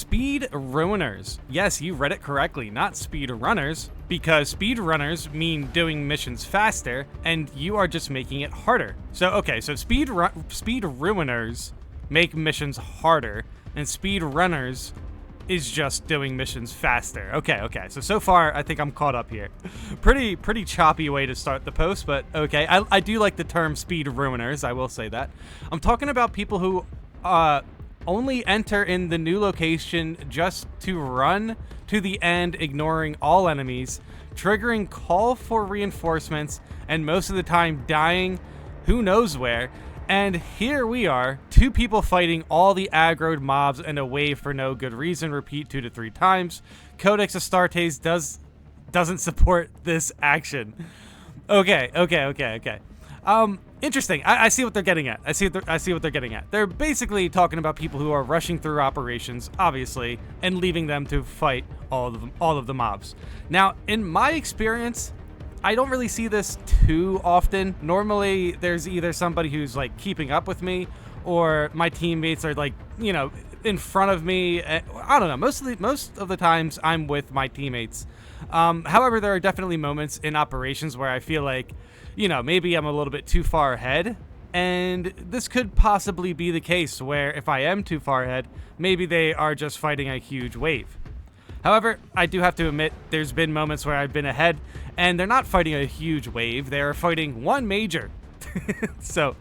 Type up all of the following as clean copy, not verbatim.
Speed ruiners. Yes, you read it correctly, not speed runners, because speed runners mean doing missions faster, and you are just making it harder. So speed ruiners make missions harder, and speed runners is just doing missions faster. Okay. So far, I think I'm caught up here. Pretty choppy way to start the post, but okay. I do like the term speed ruiners, I will say that. I'm talking about people who only enter in the new location just to run to the end, ignoring all enemies, triggering call for reinforcements, and most of the time dying who knows where. And here we are, 2 people fighting all the aggroed mobs in a wave for no good reason. Repeat 2 to 3 times. Codex Astartes doesn't support this action. Okay. Interesting. I see what they're getting at. I see what they're getting at. They're basically talking about people who are rushing through operations, obviously, and leaving them to fight all of the mobs. Now, in my experience, I don't really see this too often. Normally, there's either somebody who's like keeping up with me, or my teammates are like, you know, in front of me. I don't know. Most of the times, I'm with my teammates. However, there are definitely moments in operations where I feel like, you know, maybe I'm a little bit too far ahead, and this could possibly be the case where if I am too far ahead, maybe they are just fighting a huge wave. However, I do have to admit there's been moments where I've been ahead and they're not fighting a huge wave, they're fighting one major. So,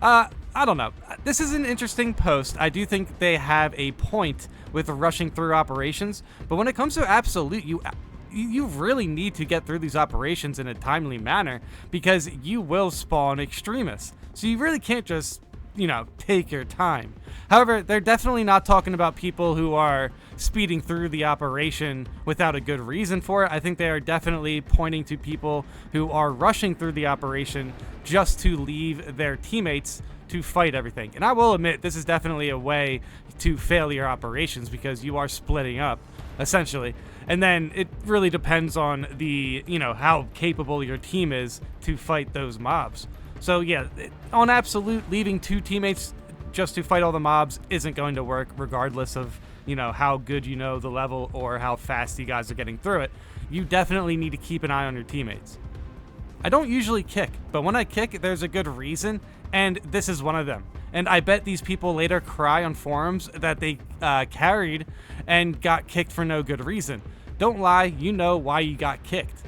I don't know. This is an interesting post. I do think they have a point with rushing through operations, but when it comes to absolute, you really need to get through these operations in a timely manner, because you will spawn extremists. So you really can't just, you know, take your time. However, they're definitely not talking about people who are speeding through the operation without a good reason for it. I think they are definitely pointing to people who are rushing through the operation just to leave their teammates to fight everything. And I will admit, this is definitely a way to fail your operations, because you are splitting up, essentially. And then it really depends on the, you know, how capable your team is to fight those mobs. So yeah, on absolute, leaving 2 teammates just to fight all the mobs isn't going to work, regardless of, you know, how good you know the level or how fast you guys are getting through it. You definitely need to keep an eye on your teammates. I don't usually kick, but when I kick, there's a good reason, and this is one of them. And I bet these people later cry on forums that they carried and got kicked for no good reason. Don't lie, you know why you got kicked.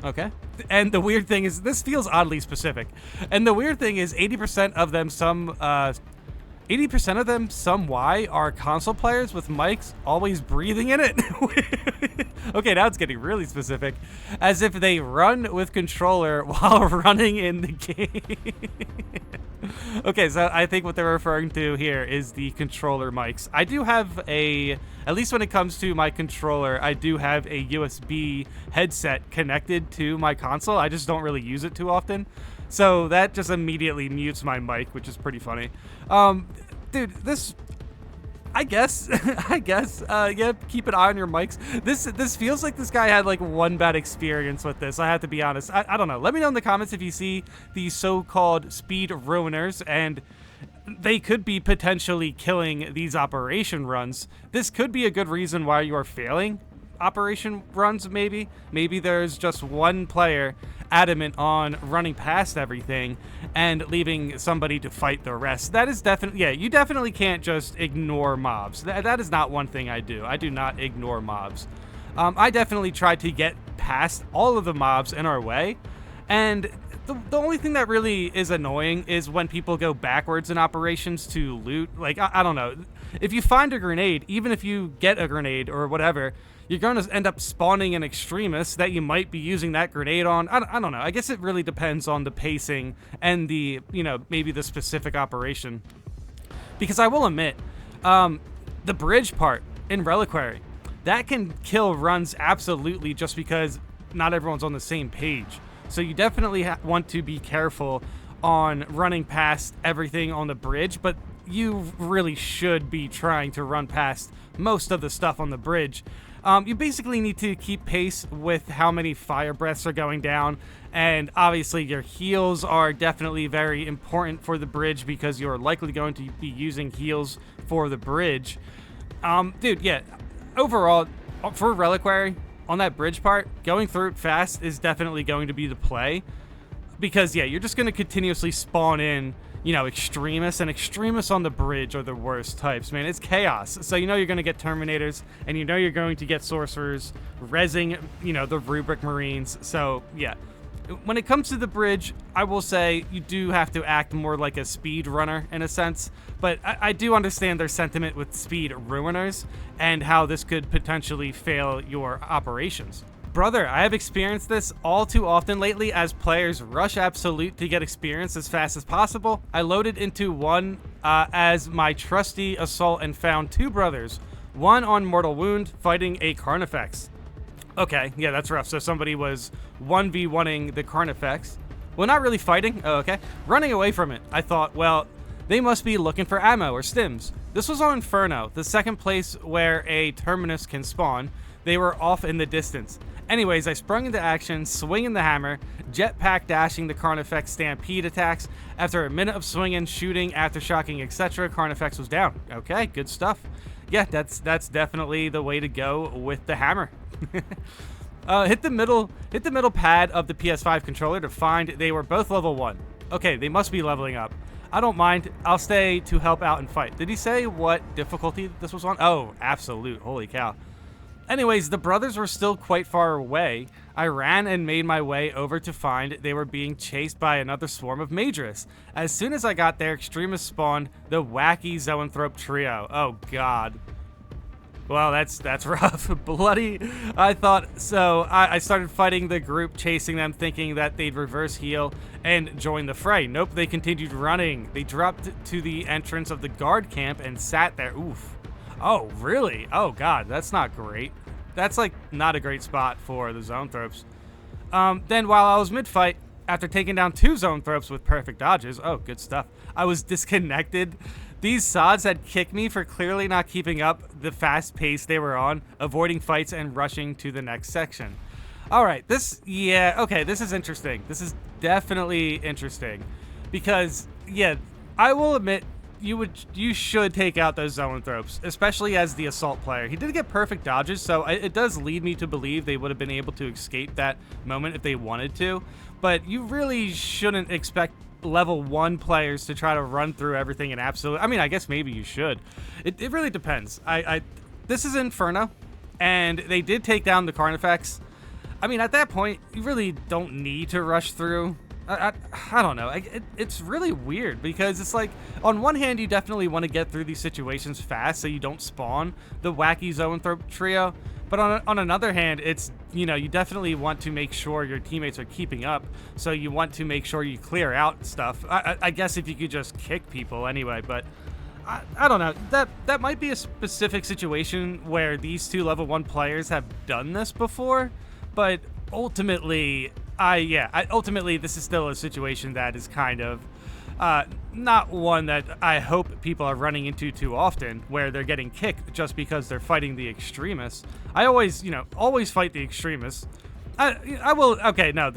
Okay? And the weird thing is, this feels oddly specific. And the weird thing is 80% of them, some Y, are console players with mics always breathing in it. Okay, now it's getting really specific. As if they run with controller while running in the game. Okay, so I think what they're referring to here is the controller mics. I do have at least when it comes to my controller, I do have a USB headset connected to my console. I just don't really use it too often. So that just immediately mutes my mic, which is pretty funny. Dude, this, I guess, yeah, keep an eye on your mics. This feels like this guy had like one bad experience with this. I have to be honest. I don't know. Let me know in the comments if you see these so-called speed ruiners, and they could be potentially killing these operation runs. This could be a good reason why you are failing operation runs, maybe. Maybe there's just one player adamant on running past everything and leaving somebody to fight the rest. That is definitely, yeah, you definitely can't just ignore mobs. That is not one thing I do. I do not ignore mobs. I definitely try to get past all of the mobs in our way, and the only thing that really is annoying is when people go backwards in operations to loot. Like, I don't know. If you find a grenade, even if you get a grenade or whatever, you're going to end up spawning an extremist that you might be using that grenade on. I don't know. I guess it really depends on the pacing and the, you know, maybe the specific operation. Because I will admit, the bridge part in Reliquary, that can kill runs absolutely, just because not everyone's on the same page. So you definitely want to be careful on running past everything on the bridge, but you really should be trying to run past most of the stuff on the bridge. You basically need to keep pace with how many fire breaths are going down, and obviously your heals are definitely very important for the bridge, because you're likely going to be using heals for the bridge. Dude, yeah. Overall, for Reliquary, on that bridge part, going through it fast is definitely going to be the play. Because, yeah, you're just going to continuously spawn in, you know, extremists, and extremists on the bridge are the worst types, man. It's chaos. So you know you're going to get Terminators, and you know you're going to get Sorcerers, rezzing, you know, the Rubric Marines. So, yeah. When it comes to the bridge, I will say you do have to act more like a speedrunner in a sense, but I do understand their sentiment with speedrunners and how this could potentially fail your operations. Brother, I have experienced this all too often lately as players rush Absolute to get experience as fast as possible. I loaded into one as my trusty assault and found two brothers, one on Mortal Wound fighting a Carnifex. Okay, yeah, that's rough. So somebody was 1v1ing the Carnifex. Well, not really fighting. Oh, okay. Running away from it. I thought, well, they must be looking for ammo or stims. This was on Inferno, the second place where a Terminus can spawn. They were off in the distance. Anyways, I sprung into action, swinging the hammer, jetpack dashing the Carnifex stampede attacks. After a minute of swinging, shooting, aftershocking, etc., Carnifex was down. Okay, good stuff. Yeah, that's definitely the way to go with the hammer. Hit the middle pad of the PS5 controller to find they were both level 1. Okay, they must be leveling up. I don't mind. I'll stay to help out and fight. Did he say what difficulty this was on? Oh, Absolute. Holy cow. Anyways, the brothers were still quite far away. I ran and made my way over to find they were being chased by another swarm of Maedrus. As soon as I got there, extremists spawned the wacky Zoanthrope trio. Oh god. Well, that's rough. Bloody. I thought so. I started fighting the group, chasing them, thinking that they'd reverse heal and join the fray. Nope, they continued running. They dropped to the entrance of the guard camp and sat there. Oof. Oh, really? Oh, God, that's not great. That's, like, not a great spot for the Zoanthropes. Then, while I was mid-fight, after taking down two Zoanthropes with perfect dodges, oh, good stuff, I was disconnected. These sods had kicked me for clearly not keeping up the fast pace they were on, avoiding fights and rushing to the next section. All right, this is interesting. This is definitely interesting because, yeah, I will admit, you should take out those Zoanthropes, especially as the assault player. He did get perfect dodges, so it does lead me to believe they would have been able to escape that moment if they wanted to. But you really shouldn't expect level 1 players to try to run through everything in Absolute. I mean, I guess maybe you should. It really depends. This is Inferno, and they did take down the Carnifex. I mean, at that point, you really don't need to rush through. I don't know. It's really weird because it's like, on one hand, you definitely want to get through these situations fast so you don't spawn the wacky Zoanthrope trio. But on another hand, it's, you know, you definitely want to make sure your teammates are keeping up. So you want to make sure you clear out stuff. I guess if you could just kick people anyway, but I don't know. That might be a specific situation where these two level 1 players have done this before, but ultimately, ultimately this is still a situation that is kind of not one that I hope people are running into too often, where they're getting kicked just because they're fighting the extremists. I always fight the extremists. I will. Okay, no,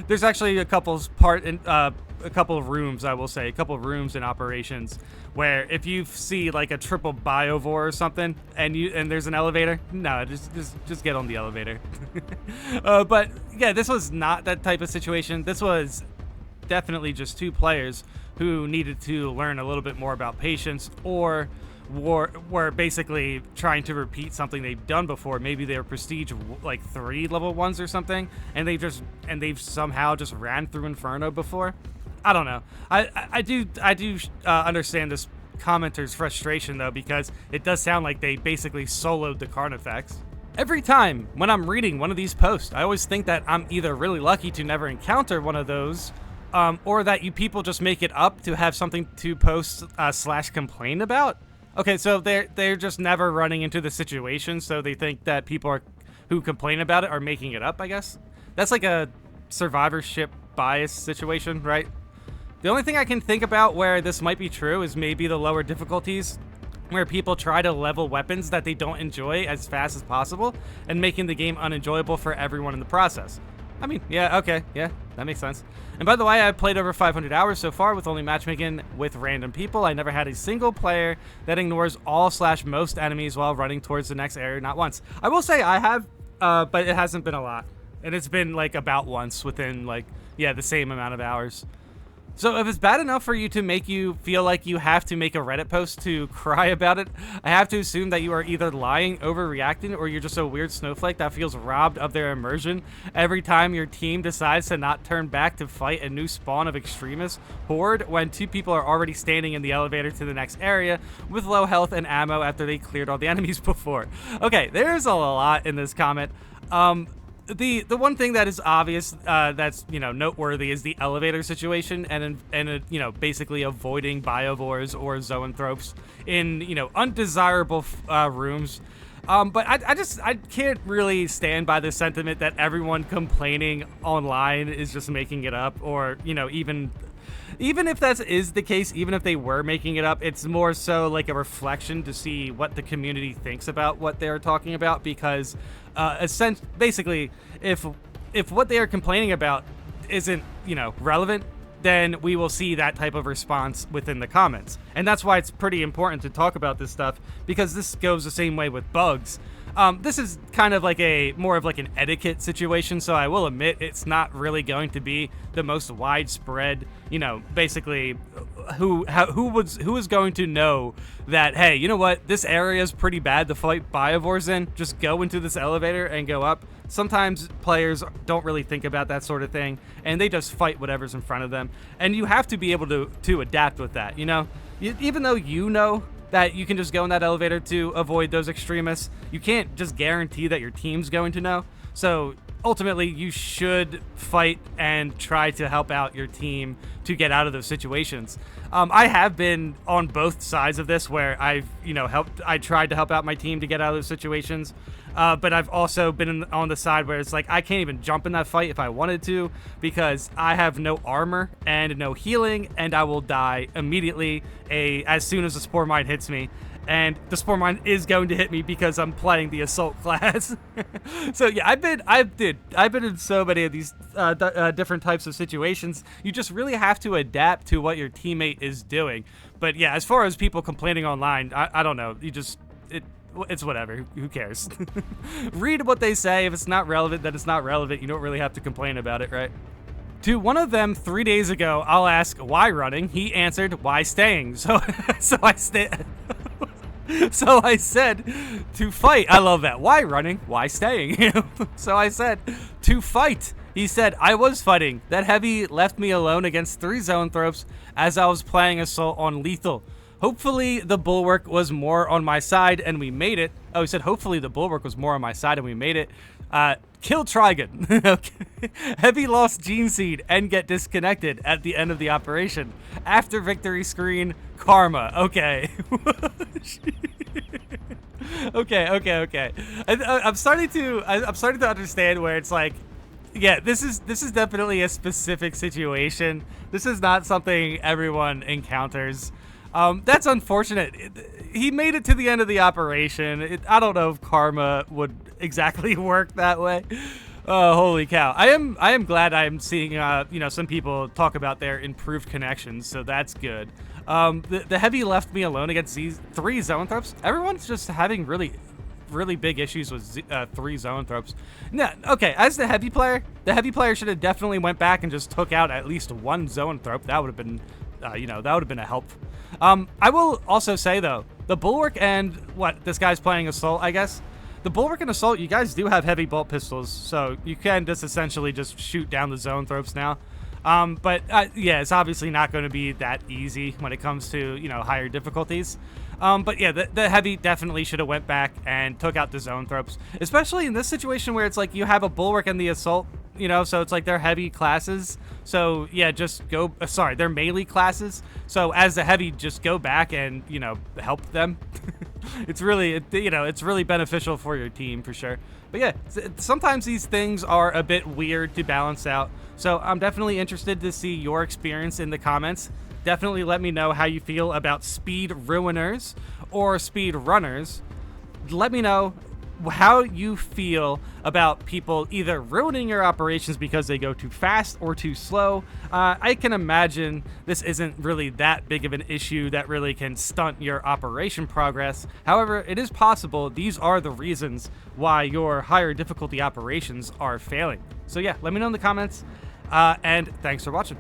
there's actually a couple of rooms, I will say, a couple of rooms in operations where if you see like a triple biovore or something and there's an elevator, no, just get on the elevator. But yeah, this was not that type of situation. This was definitely just two players who needed to learn a little bit more about patience, or were basically trying to repeat something they've done before. Maybe they were prestige like 3 level 1s or something, and they've somehow just ran through Inferno before. I don't know. I do understand this commenter's frustration though, because it does sound like they basically soloed the Carnifex. Every time when I'm reading one of these posts, I always think that I'm either really lucky to never encounter one of those, or that you people just make it up to have something to post / complain about. Okay, so they're just never running into the situation, so they think that people who complain about it are making it up, I guess. That's like a survivorship bias situation, right? The only thing I can think about where this might be true is maybe the lower difficulties, where people try to level weapons that they don't enjoy as fast as possible, and making the game unenjoyable for everyone in the process. I mean, yeah, okay, yeah, that makes sense. And by the way, I've played over 500 hours so far with only matchmaking with random people. I never had a single player that ignores all/most enemies while running towards the next area, not once. I will say I have, but it hasn't been a lot. And it's been like about once within like, yeah, the same amount of hours. So if it's bad enough for you to make you feel like you have to make a Reddit post to cry about it, I have to assume that you are either lying, overreacting, or you're just a weird snowflake that feels robbed of their immersion every time your team decides to not turn back to fight a new spawn of extremists horde when two people are already standing in the elevator to the next area with low health and ammo after they cleared all the enemies before. Okay, there's a lot in this comment. The one thing that is obvious, that's, you know, noteworthy is the elevator situation and you know, basically avoiding biovores or zoanthropes in, you know, undesirable rooms. But I can't really stand by the sentiment that everyone complaining online is just making it up, or, you know, even if that is the case, even if they were making it up, it's more so like a reflection to see what the community thinks about what they're talking about, because basically, if what they are complaining about isn't, you know, relevant, then we will see that type of response within the comments. And that's why it's pretty important to talk about this stuff, because this goes the same way with bugs. This is kind of like more of like an etiquette situation, so I will admit it's not really going to be the most widespread, you know, basically who is going to know that, hey, you know what, this area is pretty bad to fight biovores in, just go into this elevator and go up. Sometimes players don't really think about that sort of thing, and they just fight whatever's in front of them, and you have to be able to adapt with that, you know? Even though you know that you can just go in that elevator to avoid those extremists, you can't just guarantee that your team's going to know. So ultimately, you should fight and try to help out your team to get out of those situations. I have been on both sides of this, where I've, you know, I tried to help out my team to get out of those situations. But I've also been on the side where it's like I can't even jump in that fight if I wanted to, because I have no armor and no healing, and I will die immediately as soon as the Spore Mine hits me. And the Spore Mine is going to hit me because I'm playing the Assault class. So yeah, I've been in so many of these different types of situations. You just really have to adapt to what your teammate is doing. But yeah, as far as people complaining online, I don't know. It's whatever. Who cares? Read what they say. If it's not relevant, then it's not relevant. You don't really have to complain about it, right? To one of them 3 days ago, I'll ask, why running? He answered, why staying? So I said, to fight. I love that. Why running? Why staying? So I said, to fight. He said, I was fighting. That heavy left me alone against 3 zoanthropes as I was playing Assault on lethal. Hopefully the bulwark was more on my side and we made it. Oh, he said, hopefully the bulwark was more on my side and we made it. Kill Trigon. Okay. Heavy lost Gene Seed and get disconnected at the end of the operation. After victory screen, karma. Okay. Okay. I'm starting to understand where it's like, yeah, this is definitely a specific situation. This is not something everyone encounters. That's unfortunate. He made it to the end of the operation. I don't know if karma would exactly work that way. Oh, holy cow. I am glad I'm seeing, you know, some people talk about their improved connections, so that's good. The heavy left me alone against these 3 zoanthropes. Everyone's just having really big issues with 3 zoanthropes. No, okay, as the heavy player should have definitely went back and just took out at least 1 zoanthrope. That would have been, you know, that would have been a help. I will also say, though, the Bulwark and this guy's playing Assault, I guess. The Bulwark and Assault, you guys do have heavy bolt pistols, so you can just essentially just shoot down the zoanthropes now. But yeah, it's obviously not going to be that easy when it comes to, you know, higher difficulties. But yeah, the heavy definitely should have went back and took out the zoanthropes, especially in this situation where it's like you have a Bulwark and the Assault, you know, so it's like they're heavy classes. So yeah, just go, they're melee classes. So as the heavy, just go back and, you know, help them. It's really, you know, it's really beneficial for your team for sure. But yeah, sometimes these things are a bit weird to balance out. So I'm definitely interested to see your experience in the comments. Definitely let me know how you feel about speed ruiners or speed runners. Let me know how you feel about people either ruining your operations because they go too fast or too slow. I can imagine this isn't really that big of an issue that really can stunt your operation progress. However, it is possible these are the reasons why your higher difficulty operations are failing. So yeah, let me know in the comments, and thanks for watching.